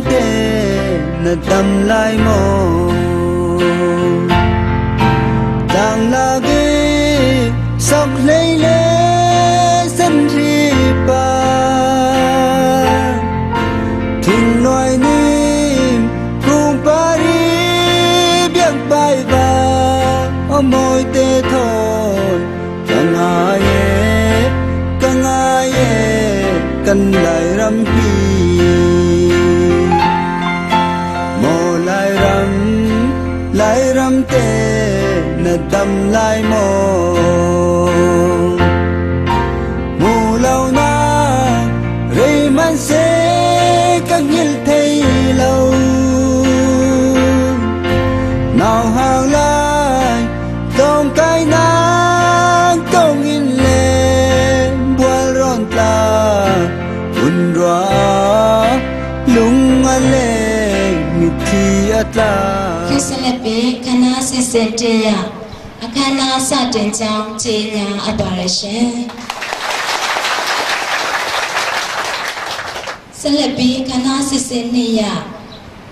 te na dam lai mo dang lagi sok lei le san ri pa thing noi ni kung pari biak bai ba môi te thôi càng ai cần lại ram hi mò lại ram te na đâm lại mò mù lâu na rây man se các nhil thấy lâu nào hàng lại tông cái nắng tông in lên bùa rộn ta un roa lung ale mithi atla khi sẽ là bé khana sẽ ya khana sa tên chang che nya abareshe sẽ là bé khana sẽ ni ya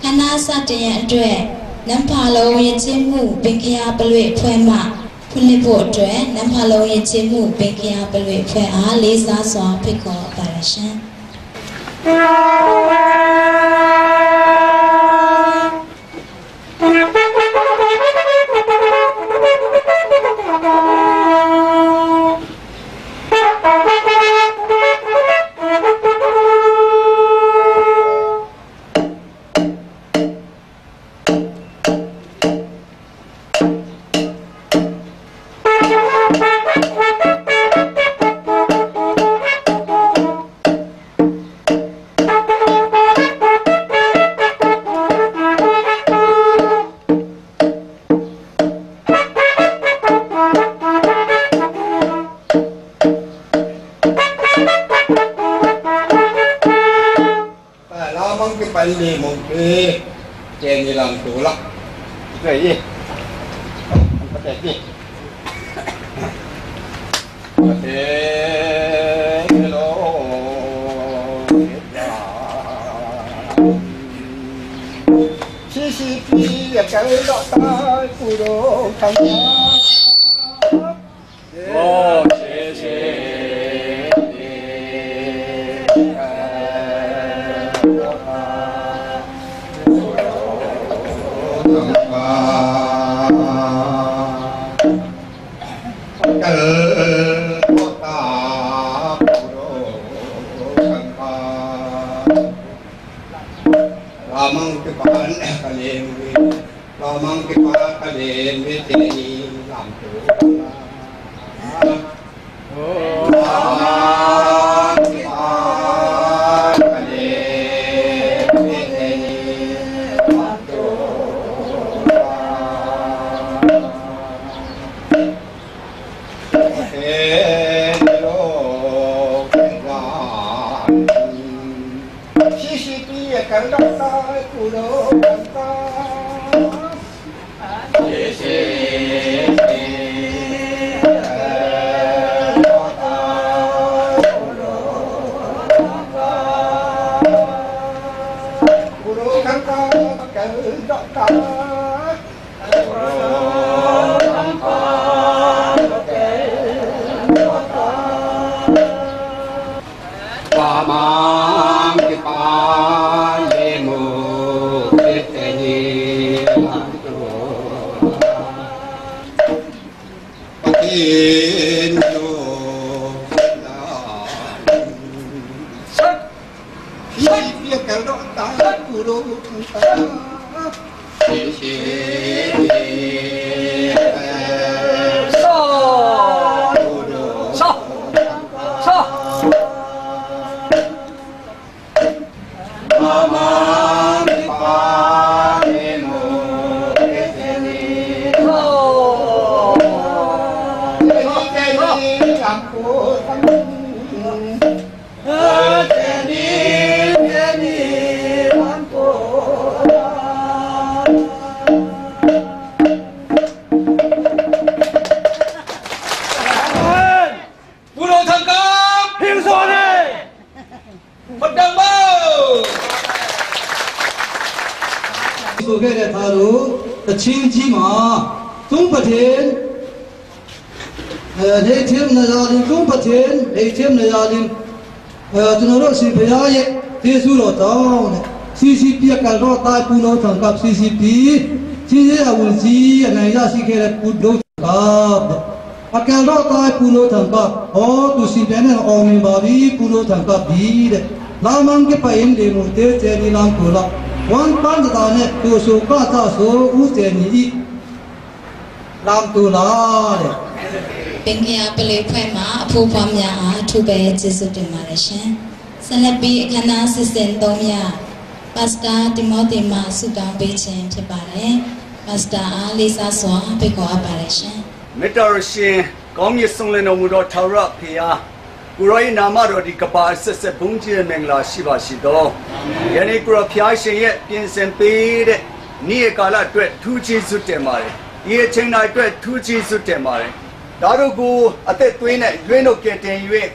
khana sa tên ya atwe nam pha lo yin chin mu bin khya palwe phwe ma phun le pho atwe nam pha lo yin chin mu bin khya palwe phwe a le sa swa phit ko abareshe đi một cái chèn gì làm tủ lắm cái gì có thể gì có thể hello xí cái đó ta cùi đồ thằng ô Lamang kepan kalian, lamang kepan kalian beteni lampu. Lamang kepan kalian beteni lampu. Hello, kan ta ku do kan ta ဆိုခဲ့တဲ့သားတို့တချင်းကြီးမှာသုံးပတင်နေthêmနေရာလင်းသုံးပတင်နေthêmနေရာလင်းကျွန်တော်တို့ရှင်ဘုရားရဲ့ကျေးဇူးတော်တောင်းတဲ့ CCP ကတော့တာပူလို့ထံက CCP ကြီးရဲ့အဝင်ကြီးအနိုင်ရရှိခဲ့တဲ့ပုဒ်လို့ကအကယ်တော့တာပူလို့ထံကသူရှင်တဲ့နဲ့အောင်မြင်ပါပြီပူလို့ထံကပြီးတဲ့လာမန်ကပိုင်လေမှုတဲ့ကျေဒီလန်ကိုလာဝန်ပန်းတာနဲ့သူစုကသာဆိုဦးတဲ့နီလမ်းတူလာတဲ့ပင်ခရပလေဖွဲ့မှာအဖို့ဖွားများအားထူပဲကျေးဇူးတင်ပါတယ်ရှင်ဆက်လက်ပြီးအခမ်းအနားစစ်စင်3ညပါစတာဒီမောတီမှာဆုတောင်းပေးခြင်းဖြစ်ပါတယ်ပါစတာအားလေးစားစွာဖိတ်ခေါ်အပ်ပါတယ်ရှင်မေတ္တာရှင်ကောင်းမြတ်ဆုံးလင်းတော်မူသောထာဝရဘုရားကိုရော၏နာမတော်ဒီကပါဆက်ဆက်ဘုန်းကြီးရဲ့မင်္ဂလာရှိပါရှိသောယနေ့ကိုရောဘုရားရှင်ရဲ့ပြင်ဆင်ပေးတဲ့နေ့ကာလအတွက်ထူးခြားစွတ်တင်ပါတယ်ဒီအချိန်တိုင်းအတွက်ထူးခြားစွတ်တင်ပါတယ်ဒါတို့ကိုအသက်သွေးနဲ့ရွေးနှုတ်ကတင်၍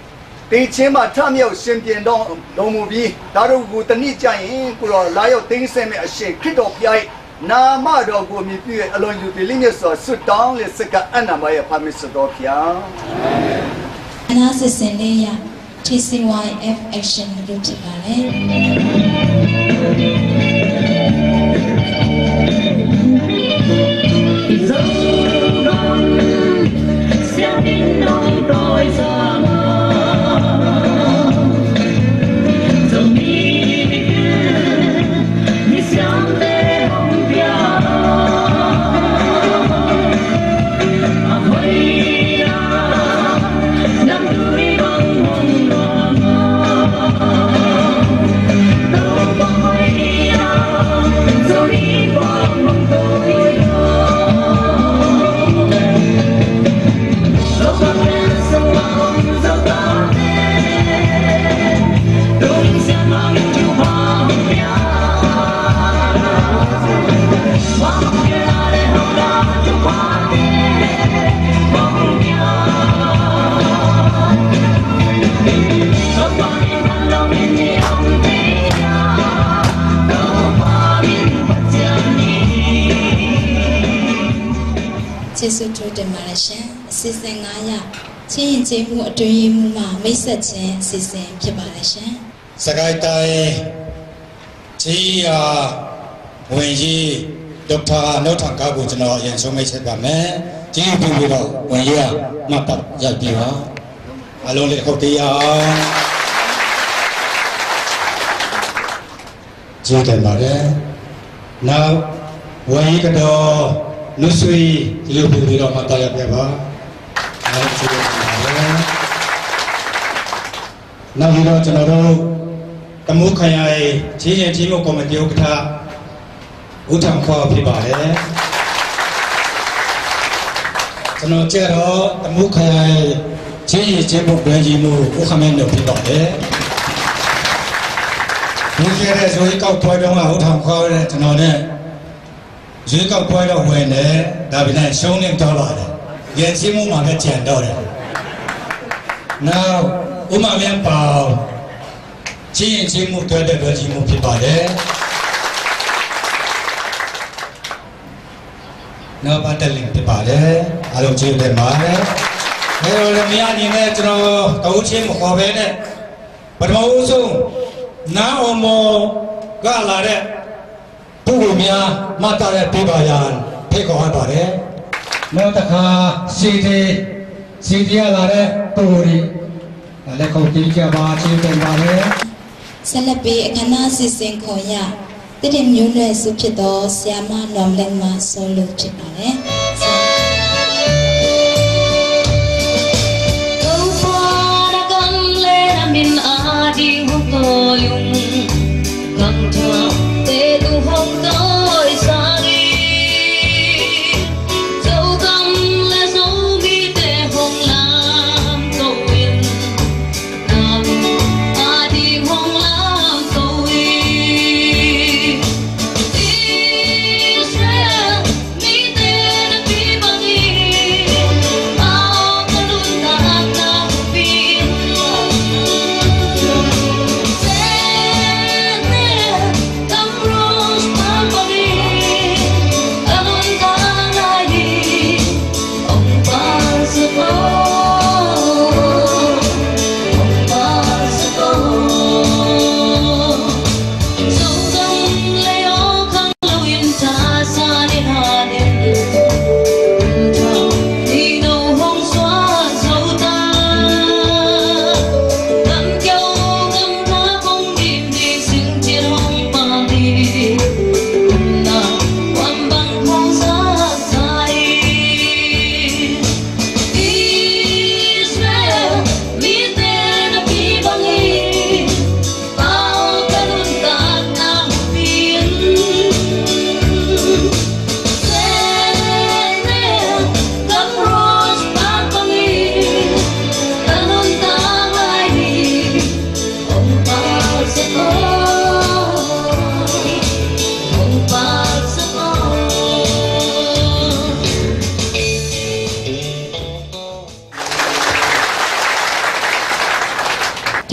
တေချင်းမှာထမြောက်ရှင်ပြန်တော်လုံးမူပြီးဒါတို့ကိုတနည်းကြရင်ကိုရောလာရောက်သိမ်းဆဲမဲ့အရှင်ခရစ်တော်ဘုရားနာမတော်ကိုမြည်ပြည့်အလွန်ယူပြီးလိမ့်မြတ်စွာဆွတ်တောင်းလက်စကအနမရဲ့ဖာမစ်တော်ဘုရားအနာစစ်စင်လေးရ TCYF Action လို့ဖြစ်ပါတယ်ကျေးဇူးတော်တင်ပါတယ်ရှင်အစီအစဉ်9ရချင်းရင်ကျေးမှုအတွင်းမှုမှာမိတ်ဆက်ခြင်းအစီအစဉ်ဖြစ်ပါတယ်ရှင်စကိုင်းတိုင်းကြီးရာဝင်ကြီးဒေါက်တာနောက်ထံကားကိုကျွန်တော်အရင်ဆုံးမိတ်ဆက်ပါမယ်ကြီးပြီးတော့ဝင်ကြီးကမှတ်ပတ်ရိုက်ပြီးပါအလုံးလေးဟုတ်တရားကျေးဇူးတင်ပါတယ်နောက်ဝင်ကြီးကတော့လူဆွေဒီလိုပြီးတော့မှတာရပြပါနောက်ကျေးဇူးတင်ပါတယ်နောက်ပြီးတော့ကျွန်တော်တို့တမုခရိုင်ချင်းရင်ချင်းမကော်မတီဥက္ကဋ္ဌဦးထံခေါ်ဖြစ်ပါတယ်ကျွန်တော်ကျတော့တမုခရိုင်ချင်းရင်ချင်းမဘယ်ကြီးမှုဥက္ကမင်းတို့ဖြစ်ပါတယ်ဒီကျတဲ့ဇွေကောက်ပွဲတော့ဦးထံခေါ်တဲ့ကျွန်တော်နဲ့ဇွေကောက်ပွဲတော့ဝင်တယ်ဒါပေမဲ့ရှုံးနေတော့ပါတယ်ရင်ချင်းမှုမှာပဲကြံတော့တယ်နောက်ဥမာမြန်ပေါင်းချင်းရင်ချင်းမှုတွေ့တဲ့ဘယ်ကြီးမှုဖြစ်ပါတယ်နောက်ပတ်တယ်လင်ဖြစ်ပါတယ်အားလုံးကျေးဇူးတင်ပါတယ်အဲလိုလည်းမရနေနဲ့ကျွန်တော်တဝချင်းမခေါ်ပဲနဲ့ပထမဦးဆုံးနားအောင်မောကလာတဲ့ပုဂ္ဂိုလ်များမှတ်တဲ့ပြပါရန်ဖိတ်ခေါ်ရပါတယ်နောက်တစ်ခါစီတီရလာတဲ့ပုဂ္ဂိုလ်တွေလက်ခုပ်တီးကြပါကျေးဇူးတင်ပါတယ်ဆက်လက်ပြီးအခမ်းအနားစီစဉ်ခေါ်ရတတိမျိုးနွယ်စုဖြစ်သောဆရာမနော်လက်မဆိုလို့ဖြစ်ပါတယ်Go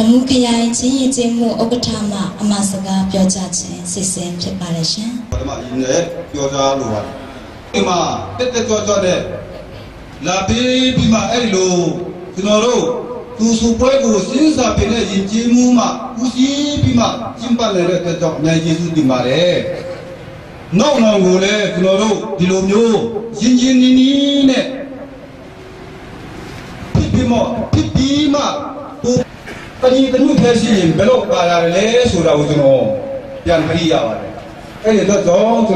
Tamu Kaya Chi Jimu Okatama Amasaga Pyojachi Sisem Preparation. Pyoja Luan. Ima, Tete Jode, La Bima Elo, Tunoro, Tusupuego, Sinsa Pene, Jimuma, Usi Bima, Jimpale, Najisu di Mare. No, no, Gule, Tunoro, Dilomio, Jinjinine. Pipima, Tadi tenu versi belok paralel sudah ujuno yang pria. Ini tu jauh tu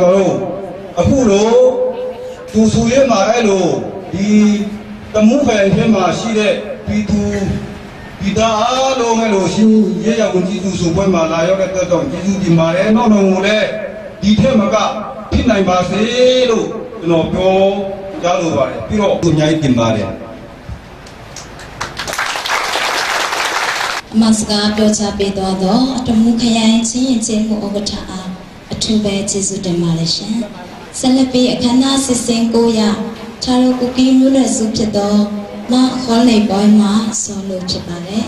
aku lo tu suye marai lo di temu versi masih le itu tidak lo ngelo sih ye yang kunci tu supaya malaya kita jauh itu di marai no le di tema ka pinai bahasa lo no pio jalu barai piro dunia di marai. Masaga Pyoja Pedodo, Tamu Kaya Chi Jimu Okata, a two-bed Jesu de Malaysia. Celebrate a cana Sisengoya, Taro Cookie Muna Supado, Ma Holly Boy Ma, Solo Chipare.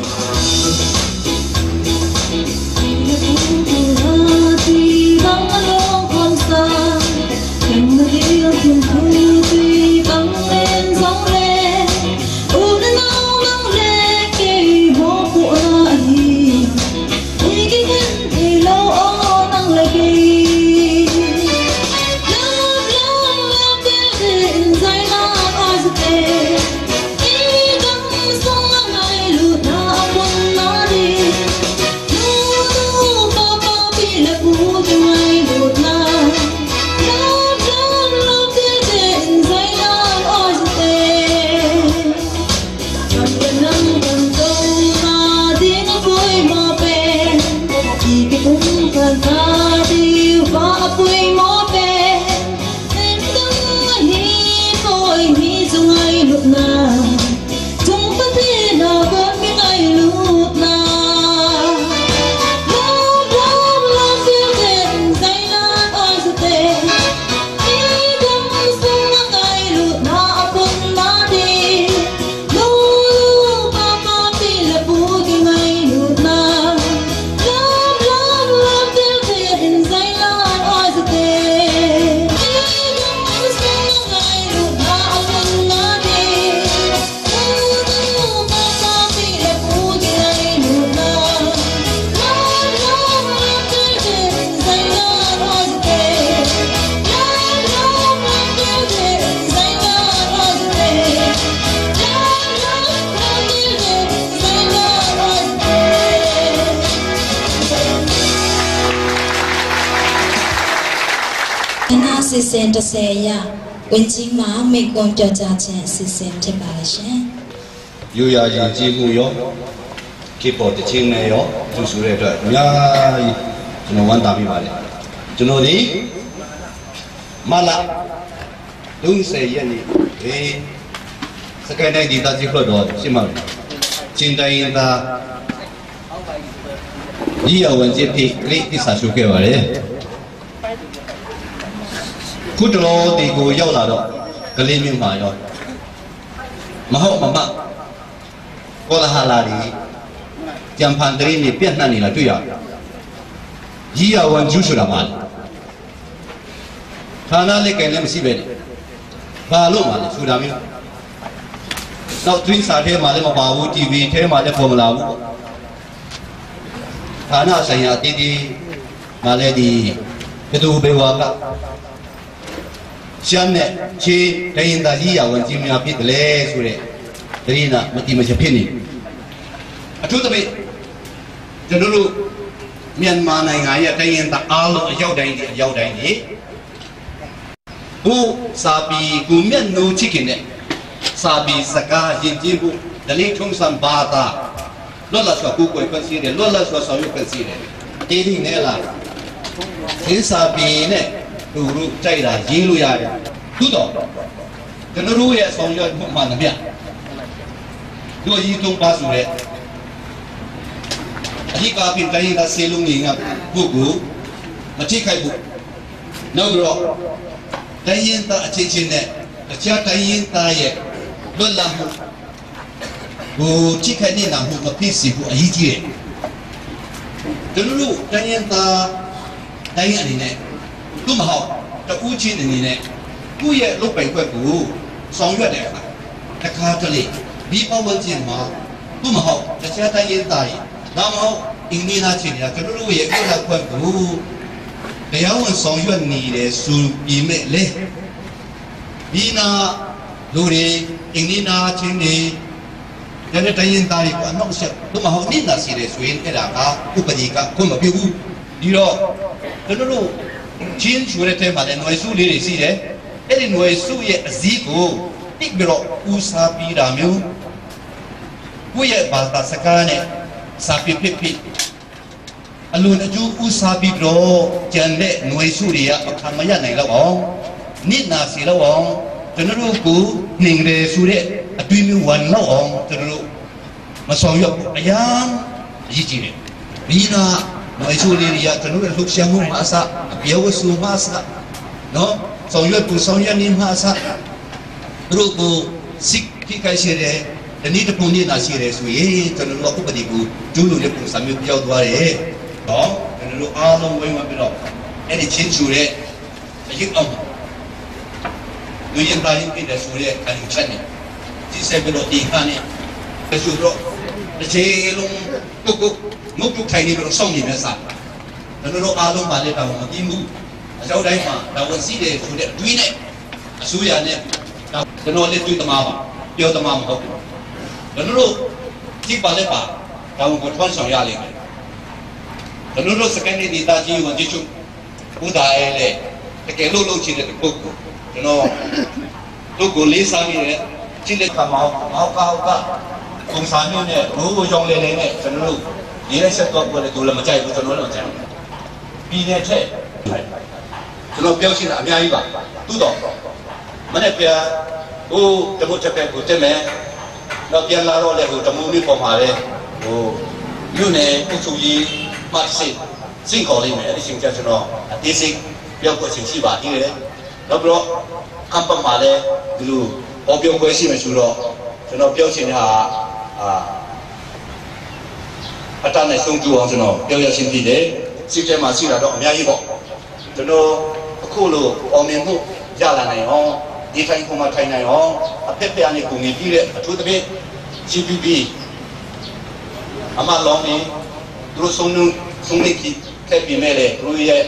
Sisem to say ya, when Jima make one Pyoja Sisem Preparation. You are Jimu, keep out the chin mayo, to surrender. Ya, no one Dami Mali. To know the Mala, don't say any. Second day, that's the flood, Simon. Chinda in the year when they take this as you go. Kudro di go yau la do, keliming ma yo. Mahok mama, kola halari, jampan dari ni pian nani la tu ya. Jia wan jusu la mal. Thana le kene mesti beri. Balu mal sudah mi. Now twin sade mal ma bawu TV the mal formula wu. Thana saya tidi mal di itu bewa Siamne, Chi, Tainda Lia, when Jimmy Pit Lay, Sure, Trina, Matima Japini. A truth of it, the Lulu Myanmar, I attain the Al Yaudaini. Who Sabi, who meant no chicken, Sabi, Saka, Jinjibu, the Litung Sambata, Lola Sakuko consider, Lola Sasu consider, Dating Nella, Sabi. Guru China, Jiluya, Tudo. The Nuruya from your Manamia. Do you don't pass away? He got in Taina Seluming up Bugu, Machikai book. No grow. Tayenta attention net, the chat Tayin Taye, Lullamu. ကိုကြည့်ခိုင်နေတာမှုမဖြစ်စီဘူးအရေးကြီးတယ်ကျွန်တော်တို့တိုင်းရင်းသားတိုင်းအနေနဲ့သူမဟုတ်တူးချင်းအနေနဲ့ကိုယ့်ရဲ့လုပ်ပိုင်ခွက်ကိုဆောင်ရွက်တဲ့အခါတစ်ခါတလေဒီပတ်ဝန်းကျင်မှာသူမဟုတ်တခြားတိုင်းရင်းသားတွေဒါမှမဟုတ်အင်းနေတာချင်းတွေကကျွန်တော်တို့ရဲ့ကိုယ့်လက်ခွက်ကိုတရားဝင်ဆောင်ရွက်နေတယ်ဆိုပြီးမဲ့လေဒီနာလူတွေအင်းနေတာချင်းတွေတဲ့တိုင်းရင်းသားတွေကအနောက်ဆက်သူမဟုတ်နေတာစီတယ်ဆိုရင်အဲ့ဒါကဥပဒေကခွင့်မပြုဘူးဒီတော့ကျွန်တော်တို့ချင်းချူတဲ့ထဲမှာလည်းຫນွေစုလေးတွေရှိတယ်အဲ့ဒီຫນွေစုရဲ့အစည်းကိုတိတ်ပြီးတော့ဦးစားပြီးတာမျိုးကိုယ့်ရဲ့ဘာသာစကားနဲ့စာပြဖြစ်အလွန်အကျိုးဦးစားပြီးတော့ကျန်တဲ့ຫນွေစုတွေကအခါမရနိုင်တော့အောင်နိနာစီတော့အောင်ကျွန်တော်တို့ကိုနှင်တယ်ဆိုတဲ့အတွေ့အကြုံဝန်တော့အောင်ကျွန်တော်တို့မဆောင်ရွက်ဘူးအရာအရေးကြီးတယ်ဒီနာຫນွေစုလေးတွေကကျွန်တော်တို့လှုပ်ရှားမှုမှာအစအပြောဝစုမှာအစနော်ဆောင်ရွက်ကိုဆောင်ရွက်နေမှာအစသူတို့ကိုစိတ်ဖိခိုက်စေတယ်ဒီနေ့တပုံနေတာရှိတယ်ဆိုရင်ကျွန်တော်တို့ဥပဒေကိုကျူးလွန်တဲ့ပုံစံမျိုးပြောက်သွားတယ်နော်ကျွန်တော်တို့အားလုံးဝိုင်းဝန်းပြီးတော့အဲ့ဒီချင်းချူတဲ့အရေးအောင်လူရင်တိုင်းပြည်တဲ့ဆိုရဲခံယူချက်နဲ့ဒီစက်ပြီးတော့ဒီခါနဲ့ဆိုတော့တစ်ချိန်လုံးကိုငုတ်ထိုင်နေပြီးတော့စောင့်နေမဲ့စားကျွန်တော်တို့အားလုံးပါလေတောင်းမသိဘူးအကြောင်းတိုင်းမှာဒါဝင်စီးတယ်ဆိုတဲ့အတွေးနဲ့အစိုးရနဲ့ကျွန်တော်လည်းတွေးသမားပါပြောသမားမဟုတ်ဘူးကျွန်တော်တို့ကြည့်ပါလေပါဒါဝင်ကိုထွန်းဆောင်ရလိမ့်မယ်ကျွန်တော်တို့စကန်နေဒေတာကြီးကိုကြည့်ချုပ်ဘုရားရဲ့လေတကယ်လို့လုပ်ချင်တဲ့ပုဂ္ဂိုလ်ကျွန်တော်တို့ကိုလေးစားပြီးတဲ့ကြည့်တဲ့ခါမှာဟောက်ပုံစံမျိုးနဲ့ဘိုးကြောင့်လေနဲ့ကျွန်တော်တို့ဒီရက်ဆက်တော့ကိုလည်းသူလည်းမကြိုက်ဘူးကျွန်တော်လည်းမကြိုက်ဘူးပြီးတဲ့ထက်ကျွန်တော်ပြောချင်တာအများကြီးပါသို့တော့မနေ့ကဟိုတမုတ်ချက်ပဲကိုတက်မယ်တော့ပြန်လာတော့လေဟိုတမူလေးပေါ်မှာလေဟိုမြို့နယ်ပုစုကြီးမှတ်စစ်စင်ခေါ်လေးမယ်အဲ့ဒီချိန်ကျကျွန်တော်အသေးစိတ်ပြောဖို့အချိန်ရှိပါသေးတယ်နောက်ပြီးတော့ကမ်ပမှာလေဒီလိုဟောပြောပွဲရှိမယ်ဆိုတော့ကျွန်တော်ပြောချင်တာအတန်းနဲ့ဆုံးကျအောင်ကျွန်တော်ပြောရရှင်းပြတယ်စိတ်ထဲမှာရှိတာတော့အများကြီးပေါ့ကျွန်တော်အခုလိုအောင်မြင်မှုရလာနိုင်အောင်ဒီတိုင်းပုံမှန်ထိုင်နိုင်အောင်အဖက်ဖက်အနေကိုငြိပြီးတဲ့အထူးသဖြင့် GPP အမလောင်းနေသူတို့ဆုံးနေကြခဲ့ပြီးမဲ့လေသူတို့ရဲ့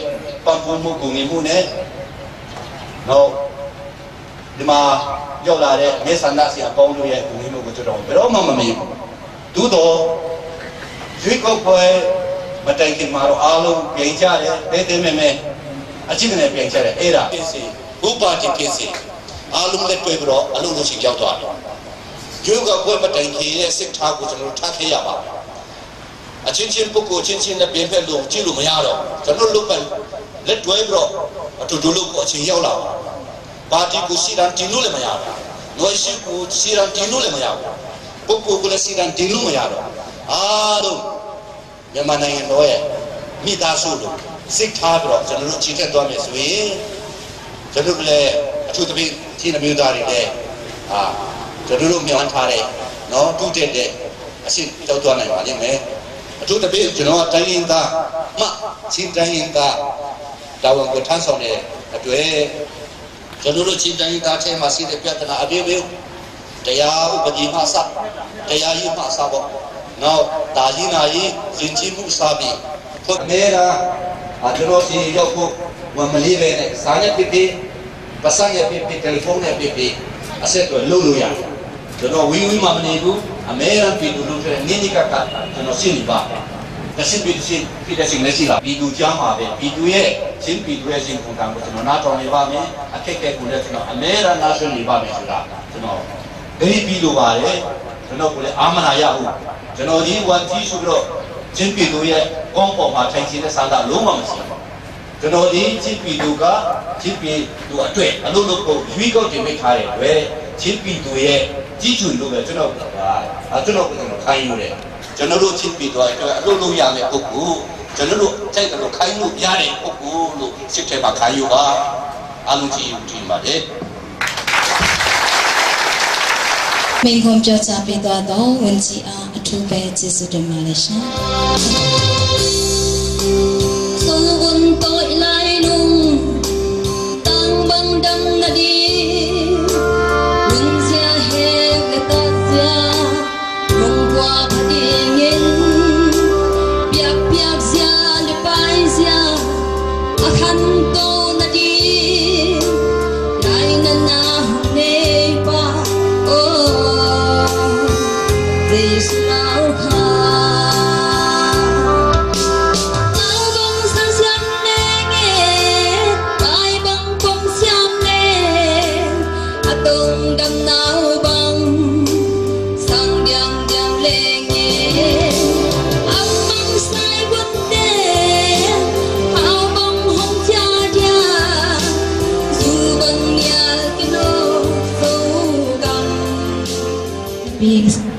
ပန်းပုံမှုကိုငြိမှုနဲ့တော့ဒီမှာရောက်လာတဲ့မြေဆန္ဒစီအပေါင်းတို့ရဲ့ကိုငြိမှုကိုကျွန်တော်ဘယ်တော့မှမမြင်ဘူးသို့တော့ရွေးကောက်ပွဲမတိုင်ခင်မှာတော့အားလုံးပြင်ကြတယ်တဲမဲအချင်းနဲ့ပြင်ကြတယ်အဲ့ဒါဖြစ်စီဘုပါတိဖြစ်စီအားလုံးလက်တွေ့ပြီးတော့အလုံးလုံးရှိရောက်သွားတယ်ရွေးကောက်ပွဲမတိုင်ခင်ရဲ့စစ်ထားကိုကျွန်တော်ထားခဲ့ရပါမယ်အချင်းချင်းပုဂ္ဂိုလ်ချင်းချင်းနဲ့ပြင်ဖက်လို့ကြည့်လို့မရတော့ကျွန်တော်လုပ်ပတ်လက်တွဲပြီးတော့အတူတူလုပ်ကိုအချင်းရောက်လာပါတီကိုစီရန်တင်လို့လည်းမရဘူး။နှွေရှိကိုစီရန်တင်လို့လည်းမရဘူး။ပုဂ္ဂိုလ်ကိုလည်းစီရန်တင်လို့မရတော့အားလုံးမြန်မာနိုင်ငံတော်ရဲ့မိသားစုတို့စိတ်ထားပြီးတော့ကျွန်တော်တို့ချီတက်သွားမယ်ဆိုရင်ကျွန်တော်တို့လည်းအထူးသဖြင့်ချင်းမျိုးသားတွေလည်းကျွန်တော်တို့မျှော်ထားတဲ့နော်တူးတဲ့အရှင်းကြောက်သွားနိုင်ပါလိမ့်မယ်အထူးသဖြင့်ကျွန်တော်တိုင်းရင်းသားချင်းတိုင်းရင်းသားတာဝန်ကိုထမ်းဆောင်တဲ့အတွက်ကျွန်တော်တို့ချင်းတိုင်းရင်းသားထဲမှာရှိတဲ့ပြဿနာအသေးသေးတရားဥပဒေမှာစတရားရေးမှာစပေါ့နောက်ဒါကြီးနာရေးယဉ်ကျေးမှုစားပြီးဖို့နေတာကျွန်တော်စီရောက်ဖို့ဝမလေးပဲနဲ့စာနဲ့ပြပြပတ်စံနဲ့ပြပြတယ်လီဖုန်းနဲ့ပြပြအဆက်တော့လုပ်လို့ရတယ်ကျွန်တော်ဝီမှမနေဘူးအမေရန်ပြည်သူတို့နဲ့နိကကကျွန်တော်ရှင်းနေပါတရှိပြည်သူပြည်တဲ့สิ่งလည်းရှိလာပြည်သူကြားမှာပဲပြည်သူရဲ့ရှင်းပြည်သူရဲ့ရှင်းပုံကံကိုကျွန်တော်နားထောင်နေပါမယ်အခက်အခဲကိုလည်းကျွန်တော်အမေရန်နားဆွနေပါမယ်ဆိုတာကျွန်တော်ဂရိပြီးလို့ပါတယ်ကျွန်တော်ကိုလည်းအာမနာရဘူးကျွန်တော်ဒီဝန်ကြီးဆိုပြီးတော့ရှင်းပြည်သူရဲ့ကောင်းပေါ်မှာထိုင်ခြင်းနဲ့စတာလုံးဝမရှိဘူးကျွန်တော်ဒီရှင်းပြည်သူကရှင်းပြည်သူအတွက်အလုပ်လုပ်ဖို့ရွေးကောက်တင်ပေးထားတဲ့အတွက်ရှင်းပြည်သူရဲ့ကြီးကျယ်လို့ပဲကျွန်တော်ကိုခိုင်းရတယ်ကျွန်တော်တို့ချင်းပြီးတော့အလုပ်လုပ်ရမယ်ပုဂ္ဂိုလ်ကျွန်တော်တို့တိုက်တော့ခိုင်းလို့ရတဲ့ပုဂ္ဂိုလ်လို့စစ်ထဲမှာခိုင်းရပါအလုံးကြီးယူကြည့်ပါလေ ကျွန်တော်တို့ချင်းတိုင်းရင်းသားထက်မှာရှိတဲ့ပြဿနာအပြည့်ပြည့်ပစံရဲ့ပြပြအဆက်တော့လုံလို့ရတယ်ကျွန်တော်ဝီဝီမှမနေဘူးအမေရန်ပြည်သူတို့နဲ့နိကကကျွန်တော်ရှင်းနေပါကျွန်တော် မိန်ခွန်းပြောကြားပေးသွားသောဝန်ကြီးအားအထူးပဲကျေးဇူးတင်ပါတယ်ရှင်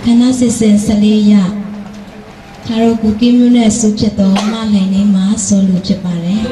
ခဏစစ်စင်စလေးရခါရိုကူကင်းမျိုးနဲ့ဆူဖြစ်တော့မနိုင်နေမှာဆိုလို့ဖြစ်ပါတယ်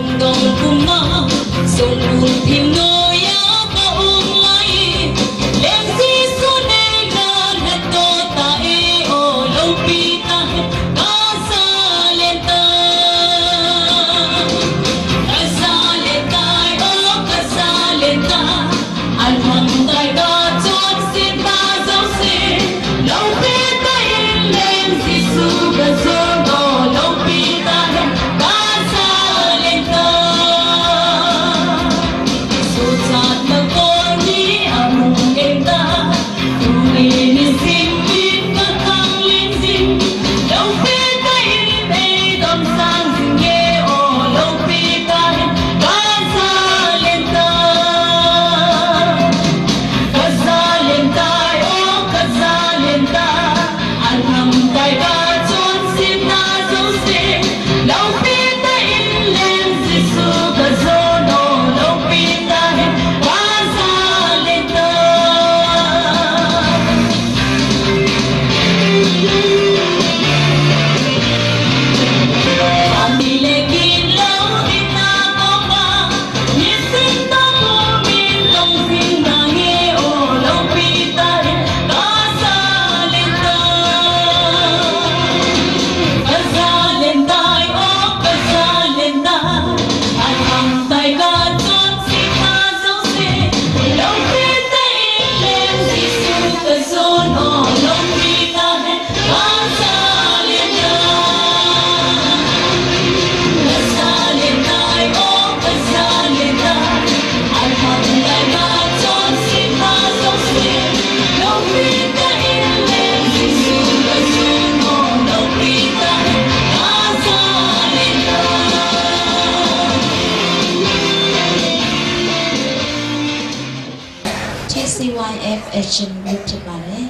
CYF action group ဖြစ်ပါတယ်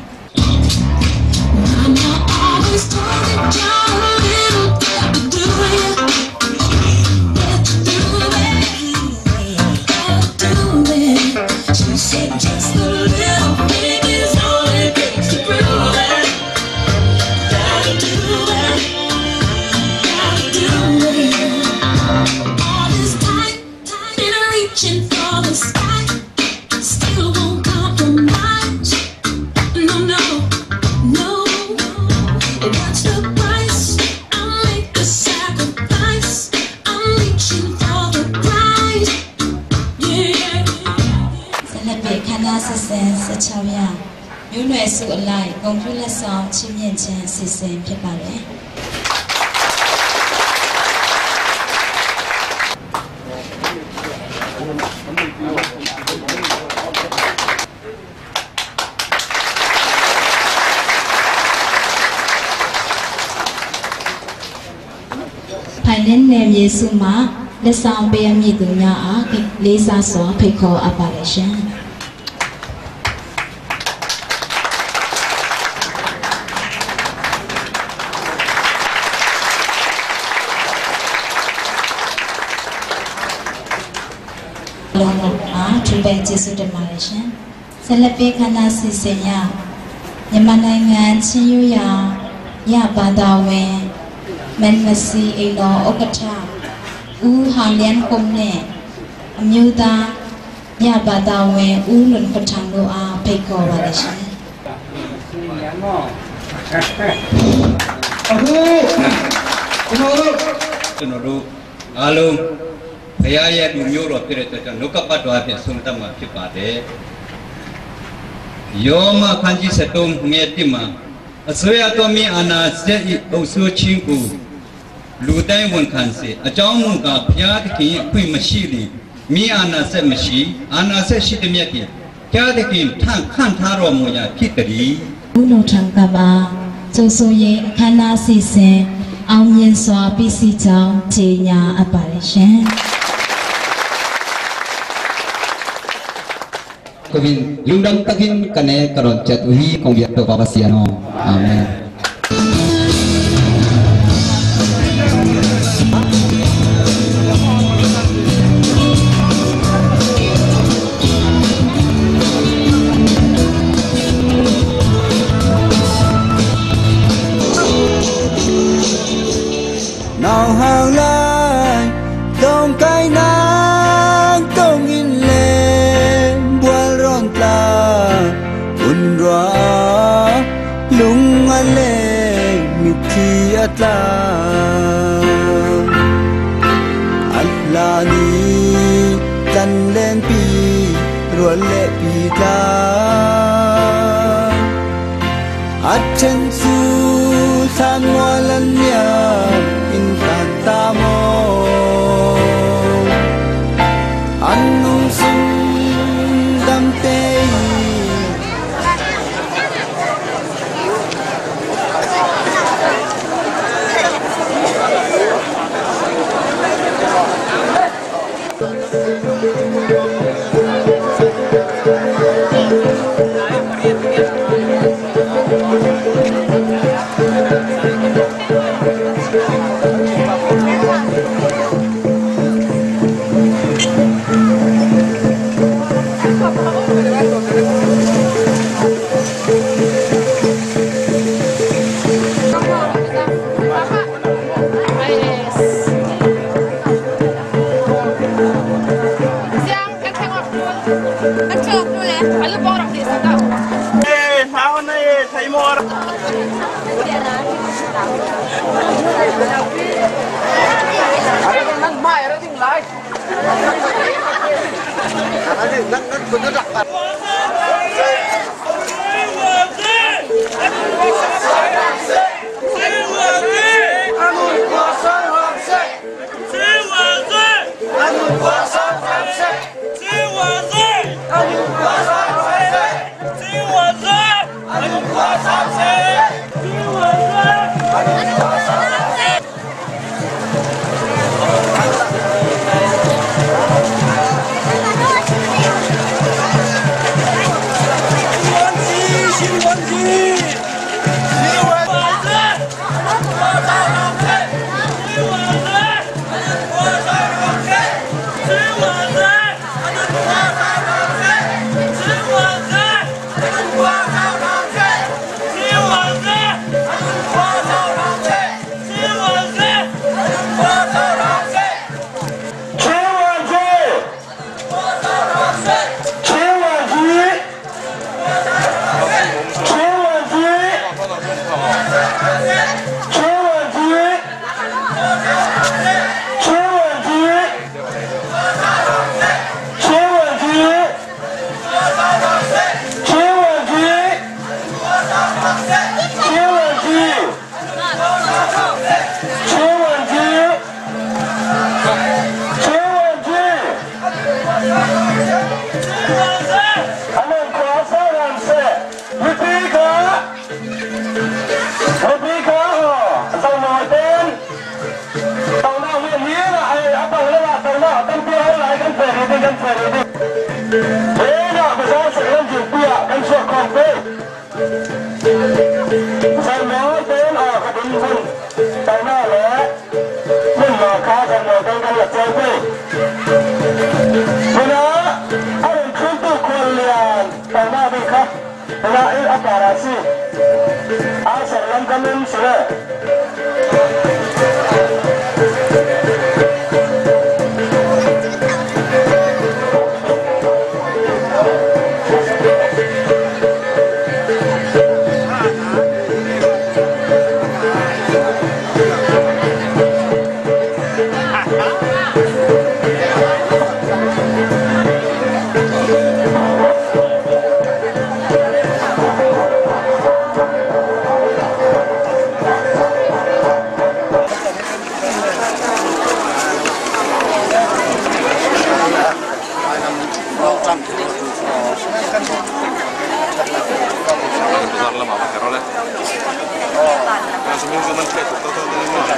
မျိုးနွယ်စုအလိုက်ကွန်ပျူတာဆောင်ချင်းမြင့်ခြင်းအစီအစဉ်ဖြစ်ပါတယ်ဖိုင်နင်းနယ်မြေစုမှာလက်ဆောင်ပေးအပ်မည်သူများအားလေးစားစွာဖိတ်ခေါ်အပ်ပါတယ်ရှင်လုံးဝအားထူးပဲကျေးဇူးတင်ပါတယ်ရှင်ဆက်လက်ပြီးခန္ဓာစီစဉ်ရမြန်မာနိုင်ငံချင်းရွရာရဘာသာဝင်မန်မစီအိမ်တော်ဥက္ကဋ္ဌဦးဟာလျန်ကုန်းနဲ့အမျိုးသားရဘာသာဝင်ဦးလွန်ပထံတို့အားဖိတ်ခေါ်ပါတယ်ရှင် อาลุงพยายามดูโยรพิเรตจันนุกปัตวาพิสุนตมาพิปาเดโยมาขันจิสตุมเงียติมาสวยตัวมีอาณาเสอิอุสุชิงกูลูไดวันขันเสอาจารย์มุกาพยาธิกินคุยมาชีลีมีอาณาเสมชีอาณาเสชิตเมียกิพยาธิกินท่านขันทารมุยาพิตรีบุโนทังกบาโจโซเยคณะสิเซเอาเย็นสวาปิสิจังเจียาอปาริเชนKevin lundang takin kane karon jatuhi kongbiak to papasiano amen nào hàng lai đông cái nắng đông in lên buồn rộn ta buồn róa lung anh lên mít thi ta Allah ni tan lên pi rồi lệ pi ta achen su san ngoa lan nya in tan Tamu anung sum dam te besar lama pakai roller. Seminggu menteri itu kau tahu dari mana?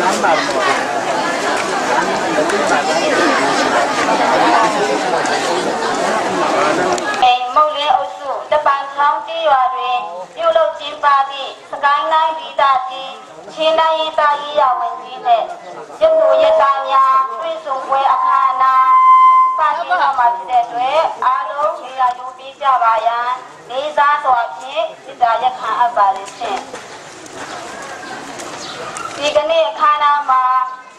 Letpanchaung ကျေးရွာတွင်ပြုလုပ်ကျင်းပသည့်စကိုင်းတိုင်းဒေသကြီးချင်းတိုင်းရေးသားရေးရာဝန်ကြီးနှင့်ရသူရသားများတွေ့ဆုံပွဲအခမ်းအနားစတင်တော်မှာဖြစ်တဲ့အတွက်အားလုံးနေရာယူပြီးကြပါရန်လေးစားစွာဖြင့်စိတ္တရက်ခံအပ်ပါလိမ့်ရှင်ဒီကနေ့အခမ်းအနားမှာ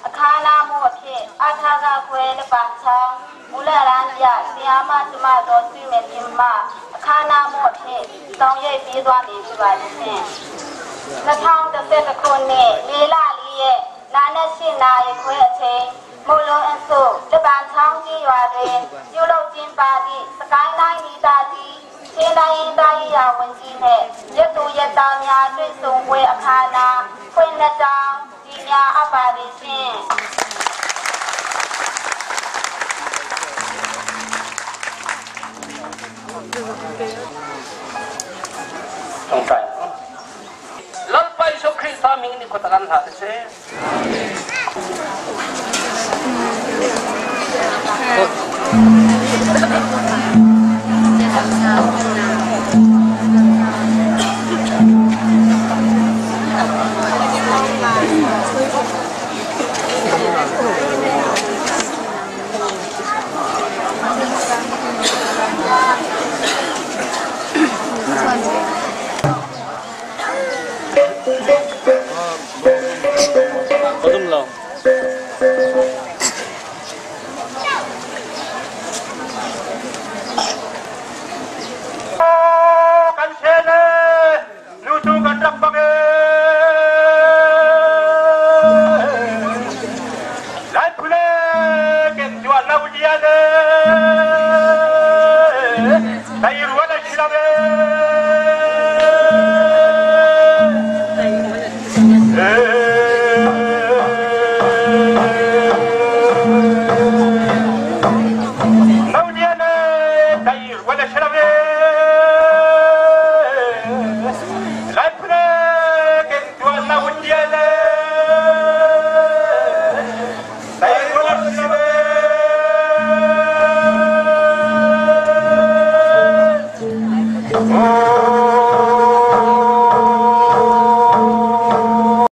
အခမ်းအနားမှုအဖြစ်အထာကခွဲလက်ပံချောင်းမူလရန်ပြဆရာမကျမတော်ဆွေမဲ့တင်မအခမ်းအနားမှုအဖြစ်တောင်းရိပ်ပြီးသွားပြီဖြစ်ပါလိမ့်ရှင်2010ခုနှစ်မေလ4ရက်နာနဲ့8နာရီခွဲအချိန်မူလုံးအစုလက်ပံချောင်းကြီးရွာတွင်ပြုလုပ်ကျင်းပသည့်စကိုင်းတိုင်းဒေသကြီးချင်းတိုင်းရေးသားရေးရာဝန်ကြီးနှင့်ရသူရသားများတွေ့ဆုံပွဲအခမ်းအနားဖွင့်လှစ်ကြောင်းကြီးများအပ်ပါလိမ့်ရှင်Letpanchaung Krista ming ni kotakan hati se. Betul loh. Kan sene, lucu kan rapake. Lai pule, ken jual lau dia de.